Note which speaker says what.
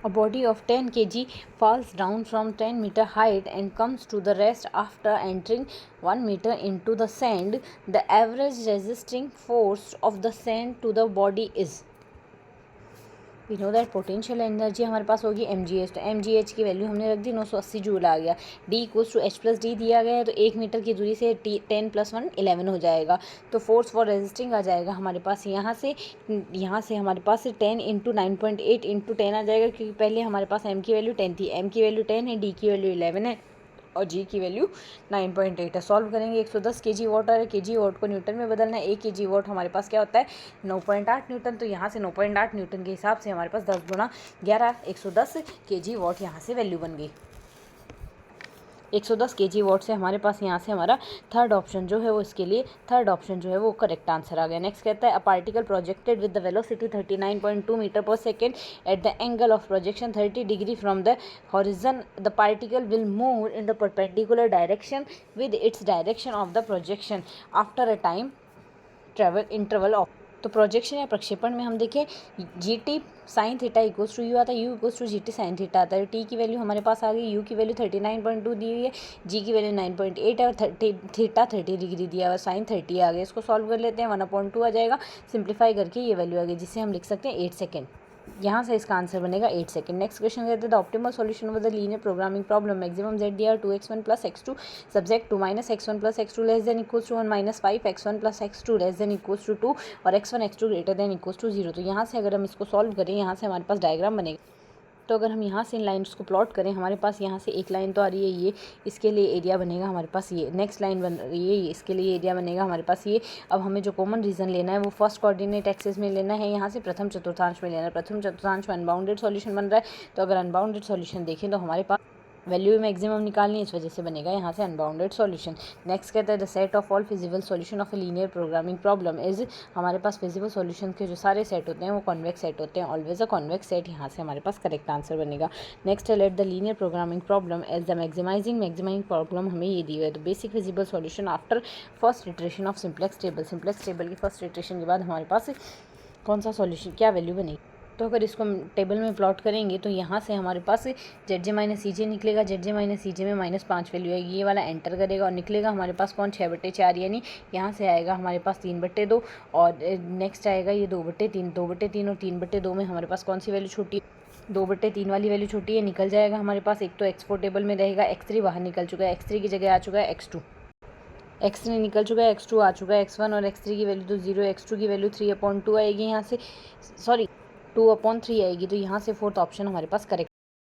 Speaker 1: A body of 10 kg falls down from 10 meter height and comes to the rest after entering 1 meter into the sand. The average resisting force of the sand to the body is. We know that potential energy हमारे पास होगी mgh। तो mgh की value हमने रख दी 980 joule आ गया। d equals to h plus D दिया गया है, तो 1 मीटर की दूरी से 10 + 1 11 हो जाएगा। तो फोर्स फॉर रेजिस्टिंग आ जाएगा हमारे पास यहाँ से हमारे पास 10 × 9.8 × 10 आ जाएगा, क्योंकि पहले हमारे पास m की वैल्यू 10 थी, m की वैल्यू 10 है, d की वैल्यू 11 है और g की वैल्यू 9.8 है। सॉल्व करेंगे 110 kg वॉट और kg वॉट को न्यूटन में बदलना है। 1 kg वॉट हमारे पास क्या होता है 9.8 न्यूटन। तो यहाँ से 9.8 न्यूटन के हिसाब से हमारे पास 10 × 11 110 kg वॉट यहाँ से वैल्यू बन गई। 110 kg वॉट से हमारे पास यहाँ से हमारा थर्ड ऑप्शन जो है वो इसके लिए थर्ड ऑप्शन जो है वो करेक्ट आंसर आ गया। नेक्स्ट कहता है a particle projected with the velocity 39.2 metre per second at the angle of projection 30 degree from the horizon. The particle will move in the perpendicular direction with its direction of the projection after a time travel interval of. तो projection या प्रक्षेपण में हम देखें g t sine theta equals to u आता है, u equals to g t sine theta आता है। टी की वैल्यू हमारे पास आ गई, यू की वैल्यू 39.2 दी हुई है, जी की वैल्यू 9.8 है और थीटा 30 डिग्री दिया हुआ, साइन 30 आ गया। इसको सॉल्व कर लेते हैं, 1/2 आ जाएगा। सिंप्लीफाई करके ये वैल्यू आ गई, जिसे हम लिख सकते हैं 8 सेकेंड। यहाँ से इसका आंसर बनेगा 8 सेकेंड। नेक्स्ट क्वेश्चन कहते हैं the optimal solution of the linear programming problem maximum z दिया 2x1 + x2 subject to -x1 + x2 less than equals to 1 - 5x1 + x2 less than equals to 2 और x1 x2 greater than equals to 0। तो यहाँ से अगर हम इसको solve करें, यहाँ से हमारे पास डायग्राम बनेगा। तो अगर हम यहाँ से इन लाइन्स को प्लॉट करें, हमारे पास यहाँ से एक लाइन तो आ रही है ये, इसके लिए एरिया बनेगा हमारे पास ये। नेक्स्ट लाइन बन रही है ये, इसके लिए एरिया बनेगा हमारे पास ये। अब हमें जो कॉमन रीजन लेना है वो फर्स्ट कोऑर्डिनेट एक्सिस में लेना है, यहाँ से प्रथम चतुर्थांश में लेना है। प्रथम चतुर्थांश में अनबाउंडेड सॉल्यूशन बन रहा है, तो अगर अनबाउंडेड सॉल्यूशन देखें तो हमारे पास वैल्यू मैक्सिमम निकालनी है, इस वजह से बनेगा यहाँ से अनबाउंडेड सॉल्यूशन। नेक्स्ट कहता है the set of all feasible solution of a linear programming problem is. हमारे पास फिजिबल सॉल्यूशन के जो सारे सेट होते हैं वो कॉन्वेक्स सेट होते हैं, ऑलवेज अ कॉन्वेक्स सेट। यहाँ से हमारे पास करेक्ट आंसर बनेगा। नेक्स्ट है let the linear programming problem as the maximising problem हमें ये दी हुई है। तो basic feasible solution after first iteration of simplex table. Simplex table की फर्स्ट इटरेशन के बाद हमारे पास कौन सा सॉल्यूशन क्या वैल्यू बनेगी। तो अगर इसको हम टेबल में प्लॉट करेंगे तो यहाँ से हमारे पास जेड जे माइनस सी जे निकलेगा, जेड जे माइनस सी जे में -5 वैल्यू आएगी, ये वाला एंटर करेगा और निकलेगा हमारे पास कौन 6/4, यानी यहाँ से आएगा हमारे पास 3/2 और नेक्स्ट आएगा ये 2/3, 2/3 और 3/2 में हमारे पास कौन सी वैल्यू छोटी 2/3 वाली वैल्यू छोटी है, निकल जाएगा हमारे पास। एक तो x4 टेबल में रहेगा, x3 बाहर निकल चुका है, x3 की जगह आ चुका है x2, x3 निकल चुका है, x2 आ चुका है, x1 और x3 की वैल्यू तो 0, x2 की वैल्यू 3/2 आएगी, यहाँ से 2/3 आएगी। तो यहाँ से फोर्थ ऑप्शन हमारे पास करेक्ट